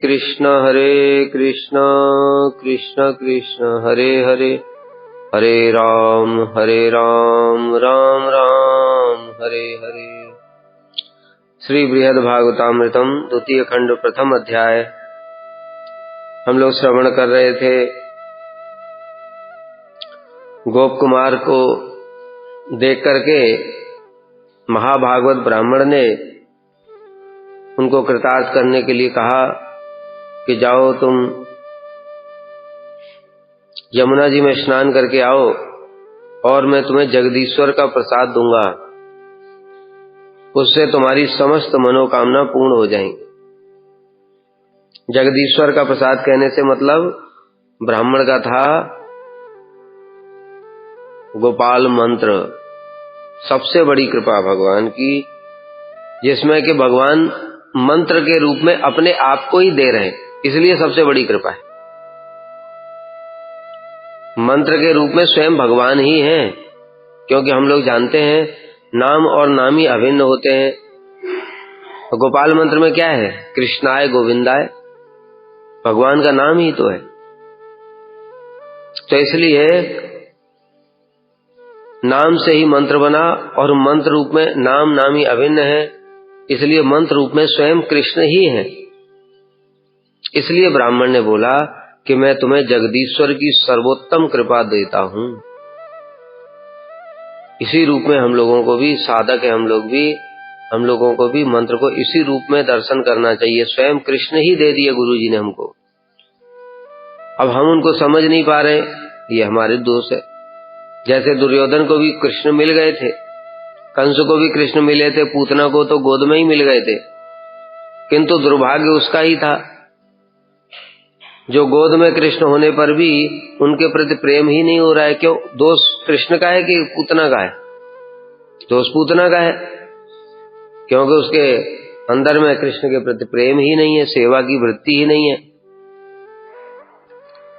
कृष्ण कृष्ण कृष्ण हरे हरे, हरे राम राम राम हरे हरे। श्री बृहद भागवतामृतम द्वितीय खंड प्रथम अध्याय हम लोग श्रवण कर रहे थे। गोप कुमार को देख करके महाभागवत ब्राह्मण ने उनको कृतार्थ करने के लिए कहा कि जाओ तुम यमुना जी में स्नान करके आओ और मैं तुम्हें जगदीश्वर का प्रसाद दूंगा, उससे तुम्हारी समस्त मनोकामना पूर्ण हो जाएंगी। जगदीश्वर का प्रसाद कहने से मतलब ब्राह्मण का था गोपाल मंत्र, सबसे बड़ी कृपा भगवान की, जिसमें कि भगवान मंत्र के रूप में अपने आप को ही दे रहे हैं, इसलिए सबसे बड़ी कृपा है। मंत्र के रूप में स्वयं भगवान ही हैं, क्योंकि हम लोग जानते हैं नाम और नामी अभिन्न होते हैं। गोपाल मंत्र में क्या है? कृष्णाय गोविंदाय, भगवान का नाम ही तो है। तो इसलिए नाम से ही मंत्र बना और मंत्र रूप में नाम नामी अभिन्न है, इसलिए मंत्र रूप में स्वयं कृष्ण ही है। इसलिए ब्राह्मण ने बोला कि मैं तुम्हें जगदीश्वर की सर्वोत्तम कृपा देता हूं। इसी रूप में हम लोगों को भी, साधक है हम लोगों को भी मंत्र को इसी रूप में दर्शन करना चाहिए। स्वयं कृष्ण ही दे दिए गुरु जी ने हमको। अब हम उनको समझ नहीं पा रहे, ये हमारे दोष है। जैसे दुर्योधन को भी कृष्ण मिल गए थे, कंस को भी कृष्ण मिले थे, पूतना को तो गोद में ही मिल गए थे, किंतु दुर्भाग्य उसका ही था जो गोद में कृष्ण होने पर भी उनके प्रति प्रेम ही नहीं हो रहा है। क्यों? दोष कृष्ण का है कि पूतना का है? दोष पूतना का है, क्योंकि उसके अंदर में कृष्ण के प्रति प्रेम ही नहीं है, सेवा की वृत्ति ही नहीं है।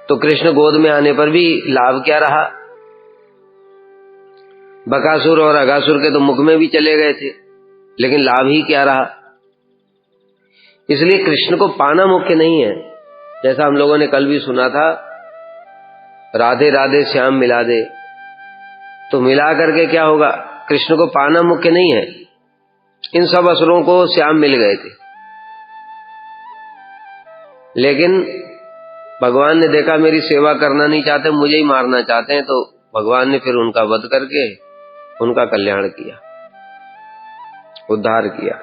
तो कृष्ण गोद में आने पर भी लाभ क्या रहा? बकासुर और अगासुर के तो मुख में भी चले गए थे, लेकिन लाभ ही क्या रहा? इसलिए कृष्ण को पाना मुख्य नहीं है। जैसा हम लोगों ने कल भी सुना था, राधे राधे श्याम मिला दे, तो मिला करके क्या होगा? कृष्ण को पाना मुख्य नहीं है। इन सब असुरों को श्याम मिल गए थे, लेकिन भगवान ने देखा मेरी सेवा करना नहीं चाहते, मुझे ही मारना चाहते हैं, तो भगवान ने फिर उनका वध करके उनका कल्याण किया, उद्धार किया।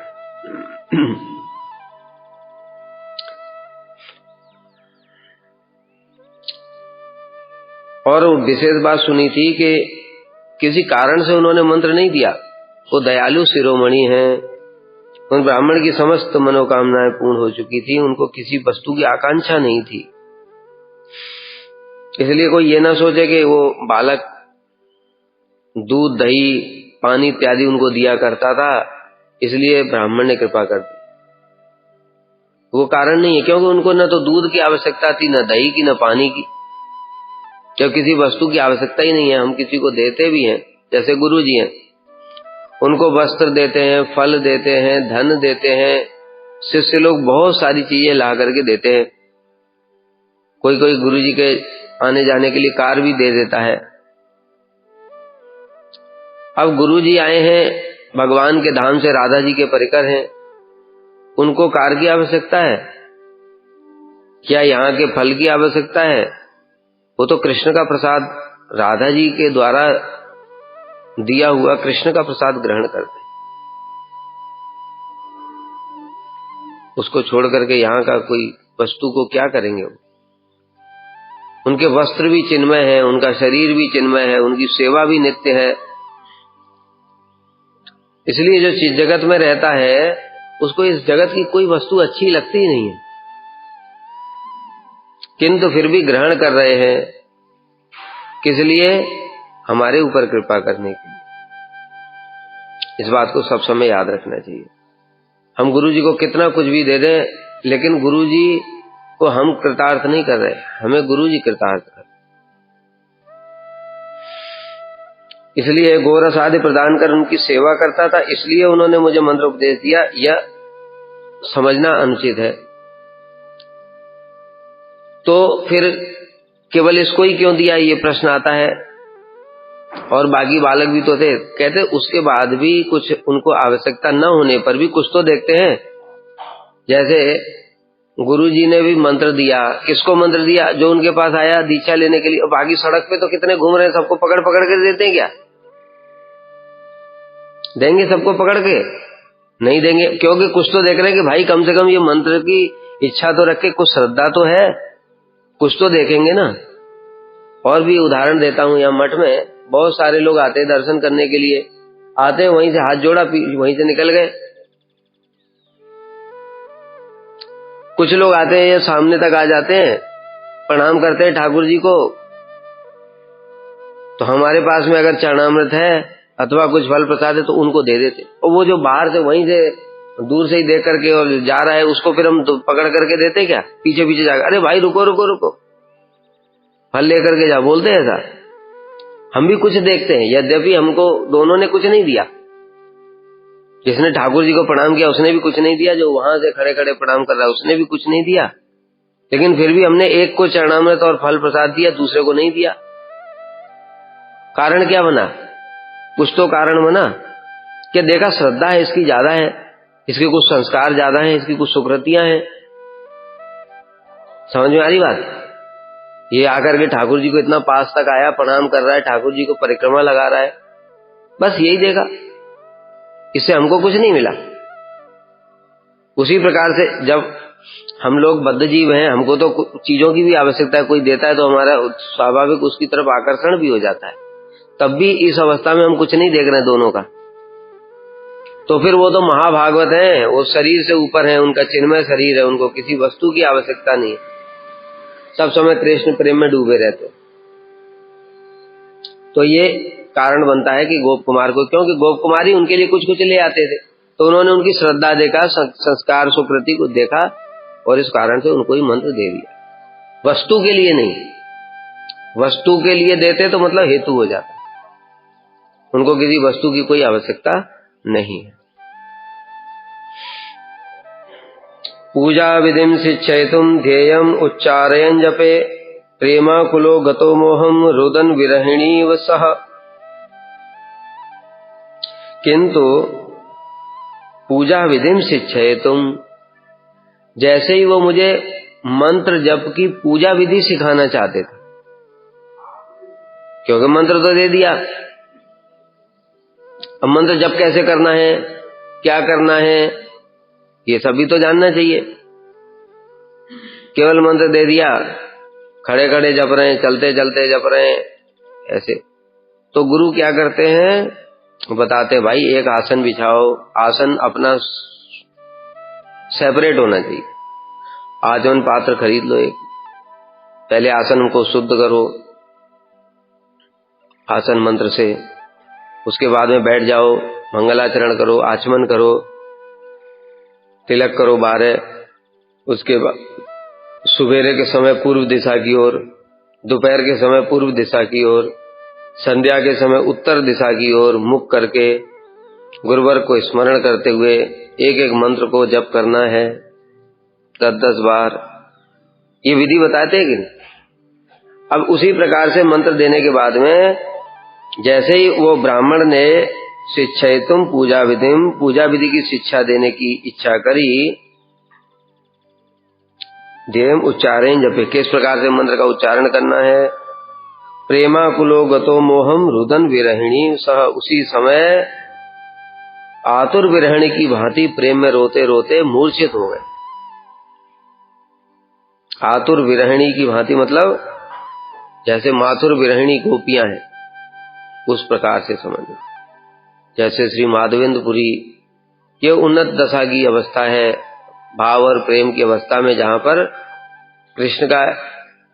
और विशेष बात सुनी थी कि किसी कारण से उन्होंने मंत्र नहीं दिया। वो दयालु शिरोमणि हैं, उन ब्राह्मण की समस्त मनोकामनाएं पूर्ण हो चुकी थी, उनको किसी वस्तु की आकांक्षा नहीं थी। इसलिए कोई ये ना सोचे कि वो बालक दूध दही पानी इत्यादि उनको दिया करता था, इसलिए ब्राह्मण ने कृपा कर दी। वो कारण नहीं है, क्योंकि उनको न तो दूध की आवश्यकता थी, न दही की, न पानी की। जब किसी वस्तु की आवश्यकता ही नहीं है, हम किसी को देते भी हैं, जैसे गुरु जी हैं, उनको वस्त्र देते हैं, फल देते हैं, धन देते हैं, शिष्य लोग बहुत सारी चीजें ला करके देते हैं। कोई कोई गुरु जी के आने जाने के लिए कार भी दे देता है। अब गुरु जी आए हैं भगवान के धाम से, राधा जी के परिकर हैं, उनको कार की आवश्यकता है क्या? यहाँ के फल की आवश्यकता है? वो तो कृष्ण का प्रसाद, राधा जी के द्वारा दिया हुआ कृष्ण का प्रसाद ग्रहण करते हैं। उसको छोड़ करके यहाँ का कोई वस्तु को क्या करेंगे? वो उनके वस्त्र भी चिन्मय है, उनका शरीर भी चिन्मय है, उनकी सेवा भी नित्य है। इसलिए जो चीज जगत में रहता है उसको इस जगत की कोई वस्तु अच्छी लगती ही नहीं है, किंतु फिर भी ग्रहण कर रहे हैं। किस लिए? हमारे ऊपर कृपा करने के लिए। इस बात को सब समय याद रखना चाहिए। हम गुरु जी को कितना कुछ भी दे दें, लेकिन गुरु जी को हम कृतार्थ नहीं कर रहे, हमें गुरु जी कृतार्थ कर। इसलिए गोरस आदि प्रदान कर उनकी सेवा करता था, इसलिए उन्होंने मुझे मंत्र उपदेश दिया। यह समझना अनुचित है तो फिर केवल इसको ही क्यों दिया, ये प्रश्न आता है। और बाकी बालक भी तो थे। कहते उसके बाद भी कुछ उनको आवश्यकता न होने पर भी कुछ तो देखते हैं। जैसे गुरुजी ने भी मंत्र दिया, किसको मंत्र दिया? जो उनके पास आया दीक्षा लेने के लिए। और बाकी सड़क पे तो कितने घूम रहे हैं, सबको पकड़ पकड़ कर देते हैं क्या? देंगे सबको पकड़ के? नहीं देंगे, क्योंकि कुछ तो देख रहे हैं कि भाई कम से कम ये मंत्र की इच्छा तो रखे, कुछ श्रद्धा तो है, कुछ तो देखेंगे ना। और भी उदाहरण देता हूं। यहाँ मठ में बहुत सारे लोग आते हैं दर्शन करने के लिए, आते हैं वहीं से हाथ जोड़ा, वहीं से निकल गए। कुछ लोग आते हैं, ये सामने तक आ जाते हैं, प्रणाम करते हैं ठाकुर जी को। तो हमारे पास में अगर चरणामृत है अथवा कुछ फल प्रसाद है तो उनको दे देते। और वो जो बाहर से वहीं से दूर से ही देख करके और जा रहा है, उसको फिर हम पकड़ करके देते क्या? पीछे पीछे जाकर, अरे भाई रुको रुको रुको, फल लेकर के जा, बोलते हैं ऐसा? हम भी कुछ देखते हैं, यद्यपि हमको दोनों ने कुछ नहीं दिया। जिसने ठाकुर जी को प्रणाम किया उसने भी कुछ नहीं दिया, जो वहां से खड़े खड़े प्रणाम कर रहा है उसने भी कुछ नहीं दिया। लेकिन फिर भी हमने एक को चरणामृत और फल प्रसाद दिया, दूसरे को नहीं दिया। कारण क्या बना? कुछ तो कारण बना कि देखा श्रद्धा है इसकी ज्यादा है, इसके कुछ संस्कार ज्यादा हैं, इसकी कुछ सुकृतियां हैं। समझ में आ रही बात? ये आकर के ठाकुर जी को इतना पास तक आया, प्रणाम कर रहा है, ठाकुर जी को परिक्रमा लगा रहा है, बस यही देखा, इससे हमको कुछ नहीं मिला। उसी प्रकार से जब हम लोग बद्ध जीव हैं, हमको तो चीजों की भी आवश्यकता है, कोई देता है तो हमारा स्वाभाविक उसकी तरफ आकर्षण भी हो जाता है। तब भी इस अवस्था में हम कुछ नहीं देख रहे दोनों का। तो फिर वो तो महाभागवत हैं, वो शरीर से ऊपर हैं, उनका चिन्मय शरीर है, उनको किसी वस्तु की आवश्यकता नहीं है, सब समय कृष्ण प्रेम में डूबे रहते। तो ये कारण बनता है कि गोप कुमार को, क्योंकि गोप कुमार ही उनके लिए कुछ कुछ ले आते थे, तो उन्होंने उनकी श्रद्धा देखा, संस्कार सुकृति को देखा और इस कारण से उनको ही मंत्र दे दिया। वस्तु के लिए नहीं, वस्तु के लिए देते तो मतलब हेतु हो जाता, उनको किसी वस्तु की कोई आवश्यकता नहीं है। पूजा विधिम शिक्षयितुम ध्येयम उच्चारयन् जपे प्रेमाकुलो गतो मोहम रुदन विरहिणीव सह। किंतु पूजा विधिम शिक्षयितुम, जैसे ही वो मुझे मंत्र जप की पूजा विधि सिखाना चाहते थे, क्योंकि मंत्र तो दे दिया, अब मंत्र जप कैसे करना है, क्या करना है, ये सभी तो जानना चाहिए। केवल मंत्र दे दिया, खड़े खड़े जप रहे हैं, चलते चलते जप रहे हैं ऐसे, तो गुरु क्या करते हैं, बताते भाई एक आसन बिछाओ, आसन अपना सेपरेट होना चाहिए। आचमन पात्र खरीद लो एक, पहले आसन को शुद्ध करो आसन मंत्र से, उसके बाद में बैठ जाओ, मंगलाचरण करो, आचमन करो, तिलक करो 12, उसके बाद सुबेरे के समय पूर्व दिशा की ओर, दोपहर के समय पूर्व दिशा की ओर, संध्या के समय उत्तर दिशा की ओर मुख करके गुरुवर को स्मरण करते हुए एक एक मंत्र को जप करना है 10-10 बार। ये विधि बताते हैं कि नहीं? अब उसी प्रकार से मंत्र देने के बाद में जैसे ही वो ब्राह्मण ने शिक्षयितुम पूजा विधिम, पूजा विधि की शिक्षा देने की इच्छा करी, ध्येयम उच्चारण जपे, किस प्रकार से मंत्र का उच्चारण करना है, प्रेमाकुलो गतो मोहम रुदन विरहिणी सह, उसी समय आतुर विरहिणी की भांति प्रेम में रोते रोते मूर्छित हो गए। आतुर विरहिणी की भांति मतलब जैसे माथुर विरहिणी गोपियां हैं उस प्रकार से समझो। जैसे श्री माधवेंद्रपुरी, ये उन्नत दशा की अवस्था है, भाव और प्रेम की अवस्था में, जहां पर कृष्ण का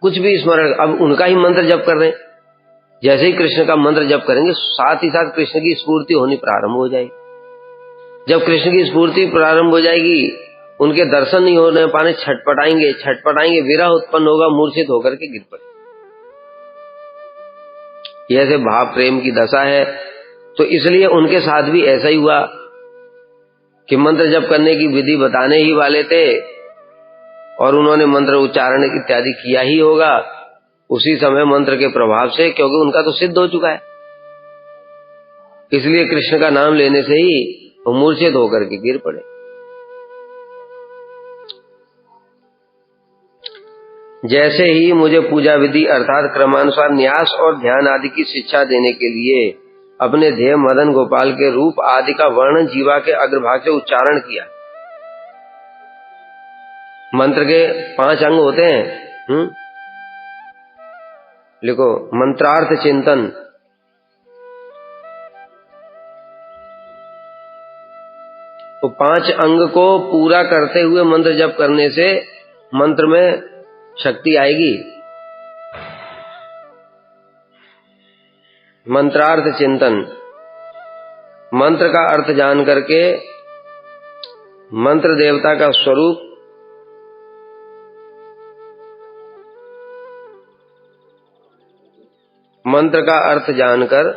कुछ भी स्मरण, अब उनका ही मंत्र जप कर रहे हैं, जैसे ही कृष्ण का मंत्र जप करेंगे साथ ही साथ कृष्ण की स्फूर्ति होनी प्रारंभ हो जाएगी। जब कृष्ण की स्फूर्ति प्रारंभ हो जाएगी, उनके दर्शन नहीं होने पाने, छटपटाएंगे, विरह उत्पन्न होगा, मूर्छित होकर के गिर पड़े। ऐसे भाव प्रेम की दशा है। तो इसलिए उनके साथ भी ऐसा ही हुआ कि मंत्र जप करने की विधि बताने ही वाले थे और उन्होंने मंत्र उच्चारण इत्यादि किया ही होगा उसी समय मंत्र के प्रभाव से, क्योंकि उनका तो सिद्ध हो चुका है। इसलिए कृष्ण का नाम लेने से ही वो मूर्छित होकर के गिर पड़े। जैसे ही मुझे पूजा विधि अर्थात क्रमानुसार न्यास और ध्यान आदि की शिक्षा देने के लिए अपने ध्येय मदन गोपाल के रूप आदि का वर्णन जीवा के अग्रभाग से उच्चारण किया। मंत्र के 5 अंग होते हैं। लिखो, मंत्रार्थ चिंतन, तो 5 अंग को पूरा करते हुए मंत्र जप करने से मंत्र में शक्ति आएगी। मंत्रार्थ चिंतन, मंत्र का अर्थ जान करके मंत्र देवता का स्वरूप मंत्र का अर्थ जानकर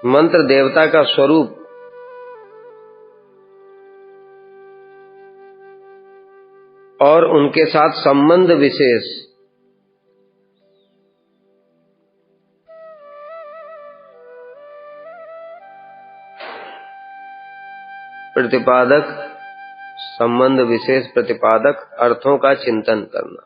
मंत्र देवता का स्वरूप और उनके साथ संबंध विशेष प्रतिपादक, संबंध विशेष प्रतिपादक अर्थों का चिंतन करना।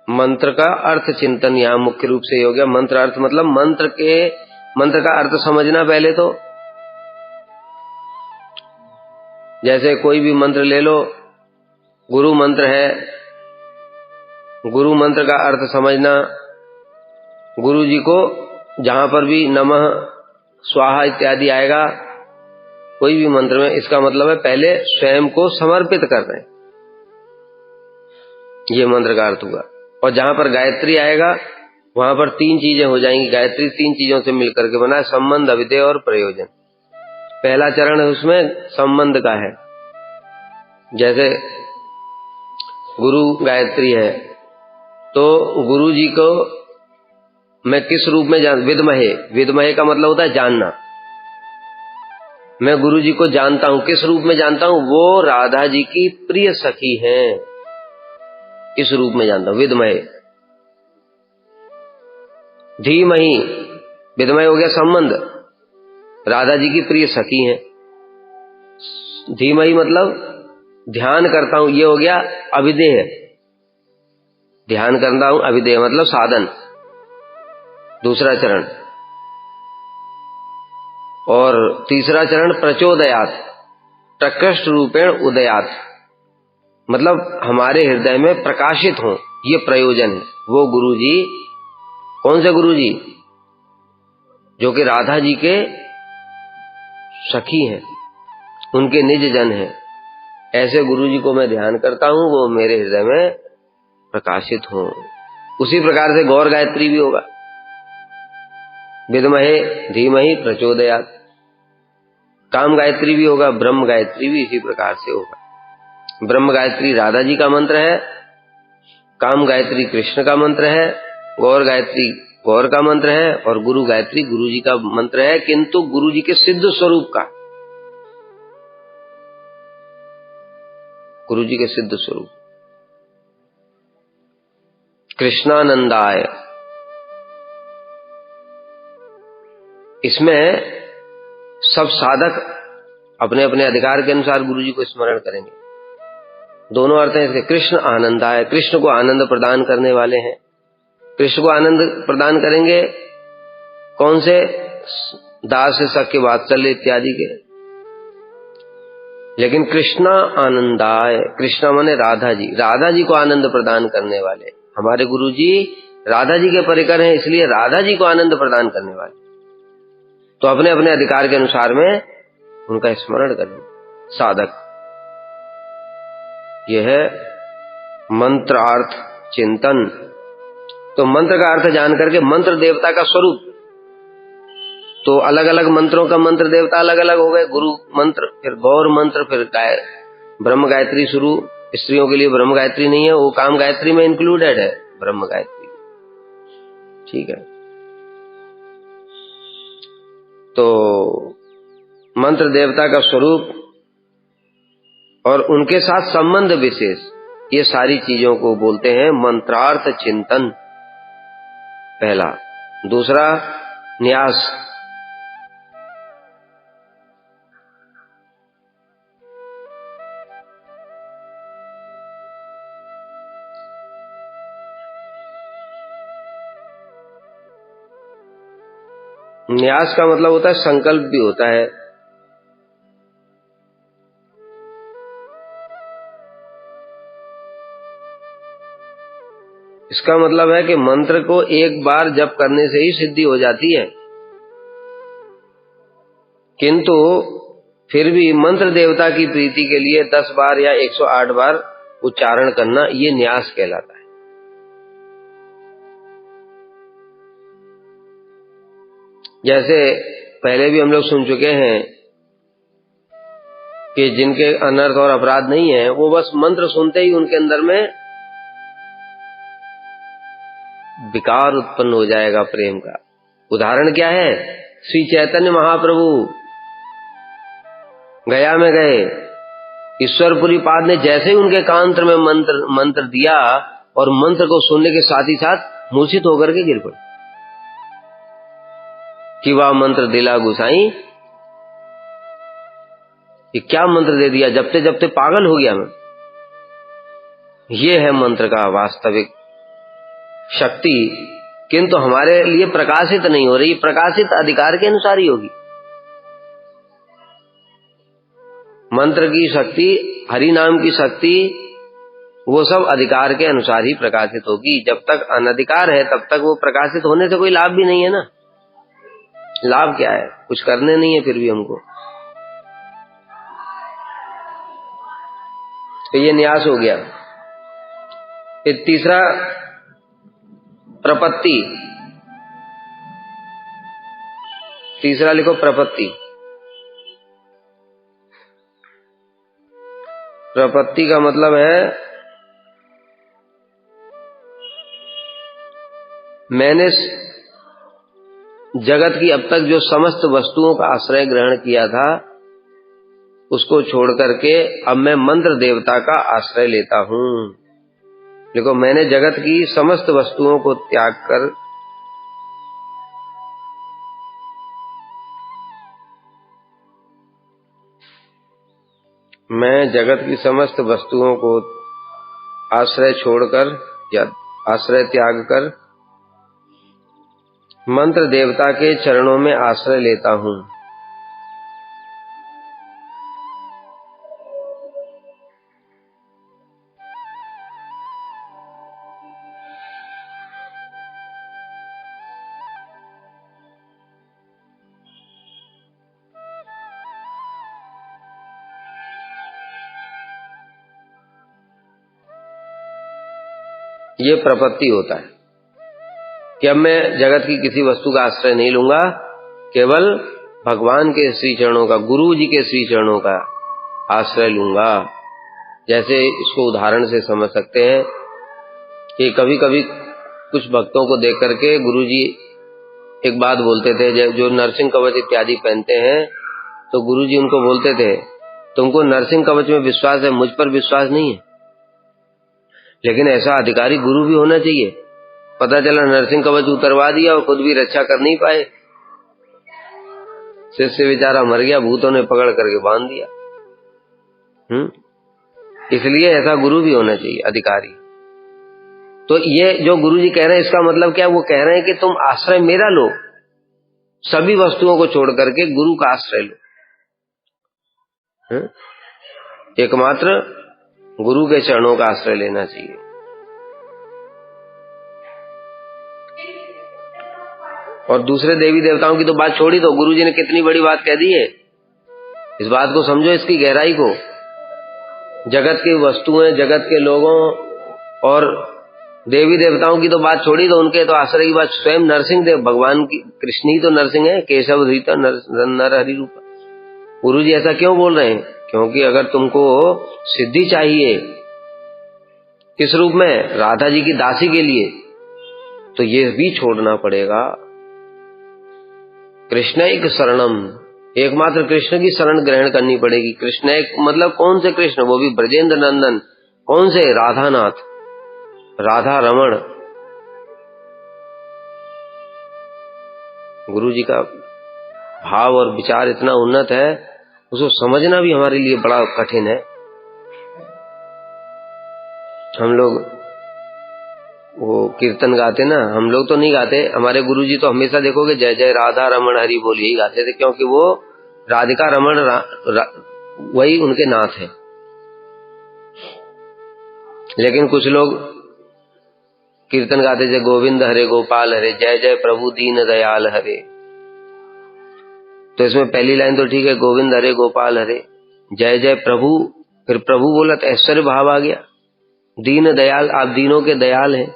मंत्र का अर्थ चिंतन यहां मुख्य रूप से हो गया। मंत्र अर्थ मतलब मंत्र का अर्थ समझना। पहले तो जैसे कोई भी मंत्र ले लो, गुरु मंत्र है, गुरु मंत्र का अर्थ समझना। गुरु जी को जहां पर भी नमः स्वाहा इत्यादि आएगा कोई भी मंत्र में, इसका मतलब है पहले स्वयं को समर्पित कर रहे हैं, ये मंत्र का अर्थ हुआ। और जहां पर गायत्री आएगा वहां पर 3 चीजें हो जाएंगी। गायत्री 3 चीजों से मिलकर के बना है, संबंध, अविधेय और प्रयोजन। पहला चरण है उसमें संबंध का है। जैसे गुरु गायत्री है तो गुरु जी को मैं किस रूप में विद्महे, विद्महे का मतलब होता है जानना। मैं गुरु जी को जानता हूं, किस रूप में जानता हूं? वो राधा जी की प्रिय सखी हैं, इस रूप में जानता हूं, विद्महे। धीमहि, विद्महे हो गया संबंध, राधा जी की प्रिय सखी हैं। धीमहि मतलब ध्यान करता हूं, ये हो गया अविधेय। ध्यान करता हूं, अविधेय मतलब साधन, दूसरा चरण। और तीसरा चरण प्रचोदयात, प्रकृष्ट रूपेण उदयात, मतलब हमारे हृदय में प्रकाशित हो, ये प्रयोजन है। वो गुरु जी, कौन से गुरु जी? जो कि राधा जी के सखी हैं, उनके निज जन हैं। ऐसे गुरु जी को मैं ध्यान करता हूं, वो मेरे हृदय में प्रकाशित हो। उसी प्रकार से गौर गायत्री भी होगा, विद्महे धीमहि प्रचोदयात्। काम गायत्री भी होगा, ब्रह्म गायत्री भी इसी प्रकार से होगा। ब्रह्म गायत्री राधा जी का मंत्र है, काम गायत्री कृष्ण का मंत्र है, गौर गायत्री गौर का मंत्र है, और गुरु गायत्री गुरु जी का मंत्र है, किंतु गुरु जी के सिद्ध स्वरूप का, गुरु जी के सिद्ध स्वरूप। कृष्णानंदाय, इसमें सब साधक अपने अपने अधिकार के अनुसार गुरु जी को स्मरण करेंगे। दोनों अर्थ हैं इसके। कृष्ण आनंदाय, कृष्ण को आनंद प्रदान करने वाले हैं। कृष्ण को आनंद प्रदान करेंगे कौन से? दास सख्य वात्सल्य इत्यादि के। लेकिन कृष्णा आनंदाय, कृष्णा माने राधा जी, राधा जी को आनंद प्रदान करने वाले। हमारे गुरु जी राधा जी के परिकर हैं, इसलिए राधा जी को आनंद प्रदान करने वाले। तो अपने अपने अधिकार के अनुसार में उनका स्मरण करें साधक। यह है मंत्रार्थ चिंतन। तो मंत्र का अर्थ जान करके मंत्र देवता का स्वरूप, तो अलग अलग मंत्रों का मंत्र देवता अलग अलग हो गए। गुरु मंत्र, फिर गौर मंत्र, फिर ब्रह्म गायत्री शुरू। स्त्रियों के लिए ब्रह्म गायत्री नहीं है, वो काम गायत्री में इंक्लूडेड है, ब्रह्म गायत्री। ठीक है। तो मंत्र देवता का स्वरूप और उनके साथ संबंध विशेष, ये सारी चीजों को बोलते हैं मंत्रार्थ चिंतन, पहला। दूसरा न्यास, न्यास का मतलब होता है संकल्प भी होता है। इसका मतलब है कि मंत्र को एक बार जप करने से ही सिद्धि हो जाती है, किंतु फिर भी मंत्र देवता की प्रीति के लिए 10 बार या 108 बार उच्चारण करना, ये न्यास कहलाता है। जैसे पहले भी हम लोग सुन चुके हैं कि जिनके अनर्थ और अपराध नहीं है, वो बस मंत्र सुनते ही उनके अंदर में विकार उत्पन्न हो जाएगा प्रेम का। उदाहरण क्या है? श्री चैतन्य महाप्रभु गया में गए, ईश्वरपुरी पाद ने जैसे ही उनके कांत्र में मंत्र दिया और मंत्र को सुनने के साथ ही साथ मूर्छित होकर के गिर पड़े कि वह मंत्र दिला गुसाई, ये क्या मंत्र दे दिया, जपते जपते पागल हो गया मैं। ये है मंत्र का वास्तविक शक्ति, किंतु हमारे लिए प्रकाशित नहीं हो रही, प्रकाशित अधिकार के अनुसार ही होगी। मंत्र की शक्ति, हरि नाम की शक्ति, वो सब अधिकार के अनुसार ही प्रकाशित होगी। जब तक अनधिकार है तब तक वो प्रकाशित होने से कोई लाभ भी नहीं है ना। लाभ क्या है? कुछ करने नहीं है फिर भी हमको। तो ये न्यास हो गया। फिर तीसरा प्रपत्ति, तीसरा लिखो प्रपत्ति। प्रपत्ति का मतलब है मैंने जगत की अब तक जो समस्त वस्तुओं का आश्रय ग्रहण किया था उसको छोड़ करके अब मैं मंत्र देवता का आश्रय लेता हूं। देखो, मैंने जगत की समस्त वस्तुओं को त्याग कर मैं जगत की समस्त वस्तुओं को आश्रय छोड़कर या आश्रय त्याग कर मंत्र देवता के चरणों में आश्रय लेता हूं। ये प्रपत्ति होता है कि अब मैं जगत की किसी वस्तु का आश्रय नहीं लूंगा, केवल भगवान के श्री चरणों का, गुरु जी के श्री चरणों का आश्रय लूंगा। जैसे इसको उदाहरण से समझ सकते हैं कि कभी कभी कुछ भक्तों को देख करके गुरु जी एक बात बोलते थे, जो नरसिंह कवच इत्यादि पहनते हैं, तो गुरु जी उनको बोलते थे, तुमको नरसिंह कवच में विश्वास है, मुझ पर विश्वास नहीं है। लेकिन ऐसा अधिकारी गुरु भी होना चाहिए। पता चला नरसिंह कवच उतरवा दिया और खुद भी रक्षा कर नहीं पाए, शिष्य बेचारा मर गया, भूतों ने पकड़ करके बांध दिया। इसलिए ऐसा गुरु भी होना चाहिए, अधिकारी। तो ये जो गुरु जी कह रहे हैं, इसका मतलब क्या? वो कह रहे हैं कि तुम आश्रय मेरा लो, सभी वस्तुओं को छोड़ करके गुरु का आश्रय लो। एकमात्र गुरु के चरणों का आश्रय लेना चाहिए। और दूसरे देवी देवताओं की तो बात छोड़ी दो, गुरु जी ने कितनी बड़ी बात कह दी है। इस बात को समझो, इसकी गहराई को। जगत की वस्तुएं, जगत के लोगों और देवी देवताओं की तो बात छोड़ी दो, उनके तो आश्रय की बात स्वयं नरसिंह देव, भगवान की कृष्ण ही तो नरसिंह है, केशव धृत नर हरि रूप। गुरु जी ऐसा क्यों बोल रहे हैं? क्योंकि अगर तुमको सिद्धि चाहिए किस रूप में? राधा जी की दासी के लिए, तो ये भी छोड़ना पड़ेगा। कृष्ण एक शरणम, एकमात्र कृष्ण की शरण ग्रहण करनी पड़ेगी। कृष्ण एक मतलब कौन से कृष्ण, वो भी ब्रजेंद्र नंदन, कौन से, राधानाथ, राधा रमण। गुरु जी का भाव और विचार इतना उन्नत है, उसको समझना भी हमारे लिए बड़ा कठिन है। हम लोग वो कीर्तन गाते ना, हम लोग तो नहीं गाते, हमारे गुरुजी तो हमेशा देखोगे जय जय राधा रमण हरि बोल यही गाते थे, क्योंकि वो राधिका रमण वही उनके नाथ है। लेकिन कुछ लोग कीर्तन गाते थे गोविंद हरे गोपाल हरे, जय जय प्रभु दीन दयाल हरे। तो इसमें पहली लाइन तो ठीक है, गोविंद हरे गोपाल हरे, जय जय प्रभु, फिर प्रभु बोला तो ऐश्वर्य भाव आ गया। दीन दयाल, आप दीनों के दयाल हैं,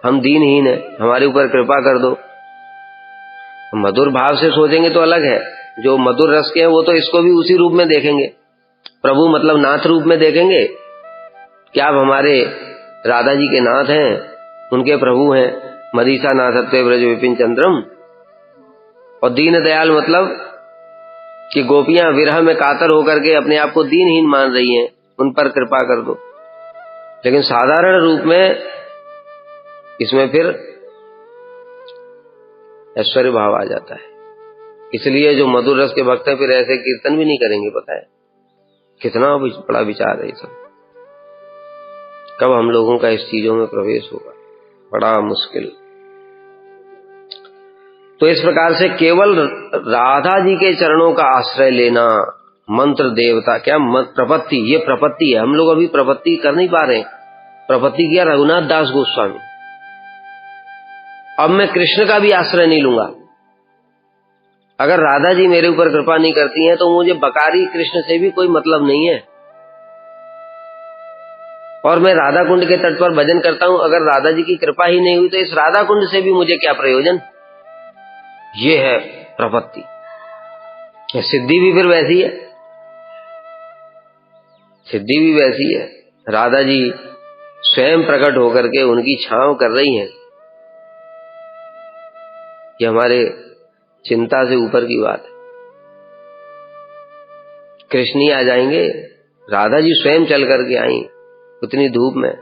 हम दीनहीन है, हमारे ऊपर कृपा कर दो। मधुर भाव से सोचेंगे तो अलग है, जो मधुर रस के हैं वो तो इसको भी उसी रूप में देखेंगे, प्रभु मतलब नाथ रूप में देखेंगे। क्या आप हमारे राधा जी के नाथ हैं, उनके प्रभु हैं, मदीसा नाथत्वे ब्रज विपिन चंद्रम। और दीन दयाल मतलब कि गोपियां विरह में कातर होकर के अपने आप को दीनहीन मान रही हैं, उन पर कृपा कर दो। लेकिन साधारण रूप में इसमें फिर ऐश्वर्य भाव आ जाता है। इसलिए जो मधुर रस के भक्त हैं फिर ऐसे कीर्तन भी नहीं करेंगे। पता है कितना बड़ा विचार है ये सब। कब हम लोगों का इस चीजों में प्रवेश होगा, बड़ा मुश्किल। तो इस प्रकार से केवल राधा जी के चरणों का आश्रय लेना, मंत्र देवता क्या प्रपत्ति, ये प्रपत्ति है। हम लोग अभी प्रपत्ति कर नहीं पा रहे। प्रपत्ति किया रघुनाथ दास गोस्वामी। अब मैं कृष्ण का भी आश्रय नहीं लूंगा। अगर राधा जी मेरे ऊपर कृपा नहीं करती हैं तो मुझे बकारी कृष्ण से भी कोई मतलब नहीं है। और मैं राधा कुंड के तट पर भजन करता हूं, अगर राधा जी की कृपा ही नहीं हुई तो इस राधा कुंड से भी मुझे क्या प्रयोजन। ये है प्रपत्ति। सिद्धि भी फिर वैसी है, सिद्धि भी वैसी है। राधा जी स्वयं प्रकट होकर के उनकी छांव कर रही हैं। ये हमारे चिंता से ऊपर की बात है। कृष्ण ही आ जाएंगे, राधा जी स्वयं चल करके आई उतनी धूप में,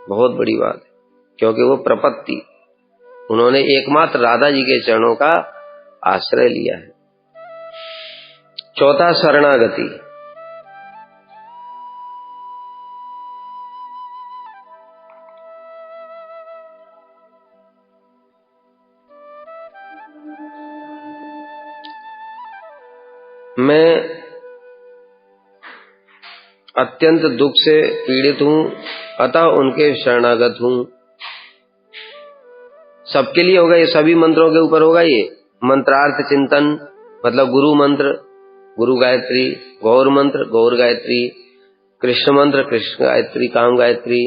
बहुत बड़ी बात है। क्योंकि वो प्रपत्ति, उन्होंने एकमात्र राधा जी के चरणों का आश्रय लिया है। चौथा शरणागति। मैं अत्यंत दुख से पीड़ित हूं, अतः उनके शरणागत हूं। सबके लिए होगा ये, सभी मंत्रों के ऊपर होगा ये। मंत्रार्थ चिंतन मतलब गुरु मंत्र गुरु गायत्री, गौर मंत्र गौर गायत्री, कृष्ण मंत्र कृष्ण गायत्री काम गायत्री,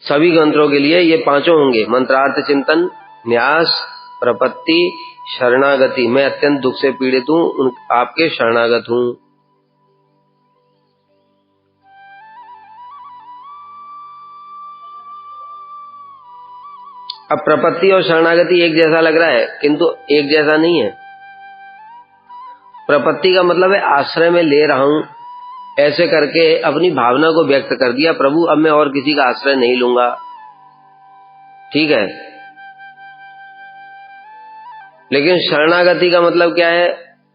सभी मंत्रों के लिए ये पांचों होंगे। मंत्रार्थ चिंतन, न्यास, प्रपत्ति, शरणागति। मैं अत्यंत दुख से पीड़ित हूं, आपके शरणागत हूं। अब प्रपत्ति और शरणागति एक जैसा लग रहा है, किंतु एक जैसा नहीं है। प्रपत्ति का मतलब है आश्रय में ले रहा हूं, ऐसे करके अपनी भावना को व्यक्त कर दिया, प्रभु अब मैं और किसी का आश्रय नहीं लूंगा। ठीक है। लेकिन शरणागति का मतलब क्या है?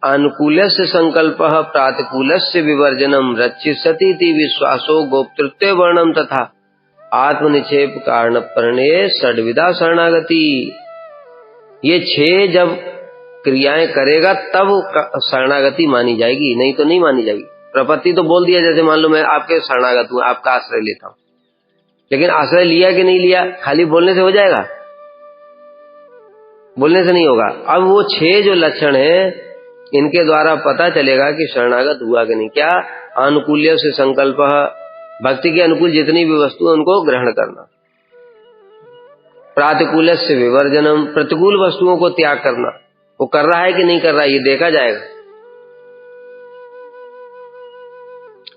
अनुकूलस्य संकल्पः प्रातिकूलस्य विवर्जनम रक्षिष्यति विश्वासो गोप्तृत्व वर्णम तथा आत्मनिक्षेप कारण परिणय षड्विधा शरणागति। ये 6 जब क्रियाएं करेगा तब शरणागति मानी जाएगी, नहीं तो नहीं मानी जाएगी। प्रपत्ति तो बोल दिया, जैसे मान लो मैं आपके शरणागत हूं, आपका आश्रय लेता हूं, लेकिन आश्रय लिया कि नहीं लिया खाली बोलने से हो जाएगा? बोलने से नहीं होगा। अब वो 6 जो लक्षण है इनके द्वारा पता चलेगा कि शरणागत हुआ कि नहीं। क्या? अनुकूल्य से संकल्प, भक्ति के अनुकूल जितनी भी वस्तु है उनको ग्रहण करना। प्रातिकूल से विवर्जनम, प्रतिकूल वस्तुओं को त्याग करना। वो कर रहा है कि नहीं कर रहा है ये देखा जाएगा।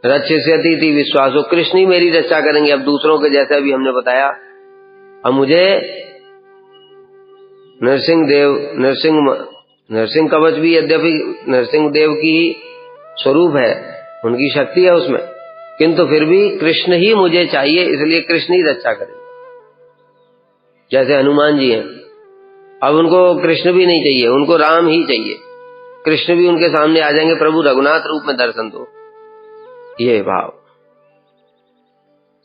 रक्षिष्यति विश्वासो, कृष्ण ही मेरी रक्षा करेंगे। अब दूसरों के जैसे अभी हमने बताया, अब मुझे नरसिंह कवच भी यद्यपि नरसिंह देव की स्वरूप है, उनकी शक्ति है उसमें, किंतु फिर भी कृष्ण ही मुझे चाहिए, इसलिए कृष्ण ही रक्षा करें। जैसे हनुमान जी हैं, अब उनको कृष्ण भी नहीं चाहिए, उनको राम ही चाहिए। कृष्ण भी उनके सामने आ जाएंगे, प्रभु रघुनाथ रूप में दर्शन दो। ये भाव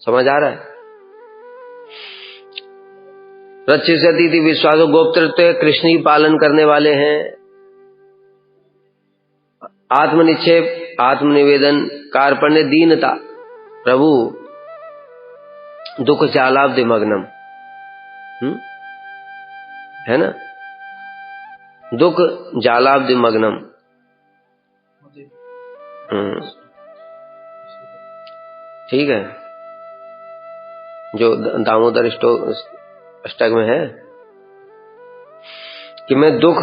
समझ आ रहा है? रक्षिष्यति थी विश्वासो गोप्तृत्व, कृष्ण ही पालन करने वाले हैं। आत्मनिक्षेप, आत्मनिवेदन, कार्पण्य, दीनता, प्रभु दुख चालाब्ध मग्नम, है ना, दुख जालाब्ध मग्नम। ठीक है, जो दामोदर अष्टक में है कि मैं दुख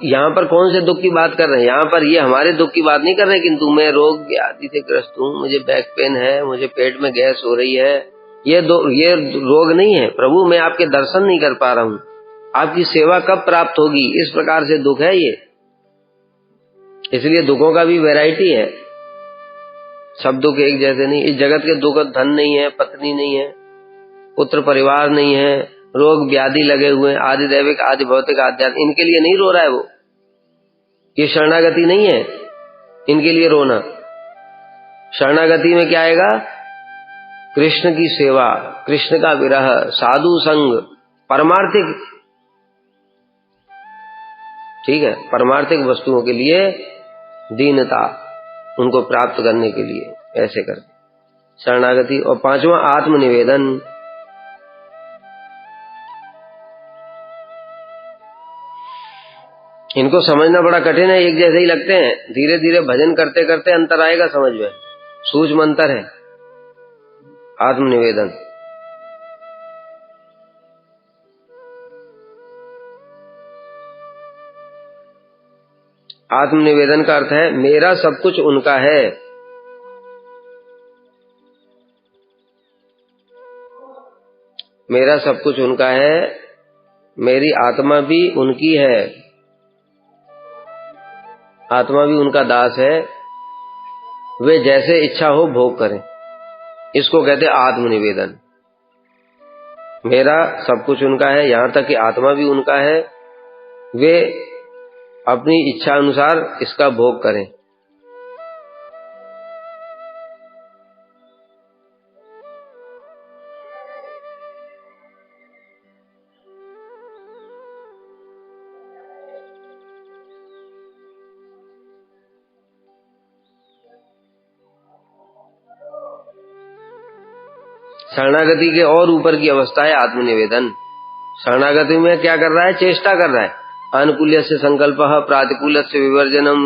यहाँ पर कौन से दुख की बात कर रहे हैं? यहाँ पर ये हमारे दुख की बात नहीं कर रहे, किंतु मैं रोग व्याधि से ग्रस्त हूँ, मुझे बैक पेन है, मुझे पेट में गैस हो रही है, ये रोग नहीं है प्रभु, मैं आपके दर्शन नहीं कर पा रहा हूँ, आपकी सेवा कब प्राप्त होगी, इस प्रकार से दुख है ये। इसलिए दुखों का भी वैरायटी है, सब दुख एक जैसे नहीं। इस जगत के दुख धन नहीं है, पत्नी नहीं है, पुत्र परिवार नहीं है, रोग व्याधि लगे हुए, आदि दैविक आदि भौतिक आध्यात्मिक, इनके लिए नहीं रो रहा है वो। ये शरणागति नहीं है इनके लिए रोना। शरणागति में क्या आएगा? कृष्ण की सेवा, कृष्ण का विरह, साधु संग, परमार्थिक, ठीक है, परमार्थिक वस्तुओं के लिए दीनता, उनको प्राप्त करने के लिए ऐसे करके शरणागति। और पांचवा आत्मनिवेदन। इनको समझना बड़ा कठिन है, एक जैसे ही लगते हैं, धीरे धीरे भजन करते करते अंतर आएगा समझ में, सूक्ष्म अंतर है। आत्मनिवेदन, आत्मनिवेदन का अर्थ है मेरा सब कुछ उनका है। मेरा सब कुछ उनका है, मेरी आत्मा भी उनकी है, आत्मा भी उनका दास है, वे जैसे इच्छा हो भोग करें, इसको कहते हैं आत्मनिवेदन। मेरा सब कुछ उनका है, यहां तक कि आत्मा भी उनका है, वे अपनी इच्छा अनुसार इसका भोग करें। शरणागति के और ऊपर की अवस्था है आत्मनिवेदन। शरणागति में क्या कर रहा है? चेष्टा कर रहा है। अनुकूल्य से संकल्प, प्रातिकूल्य से विवर्जनम,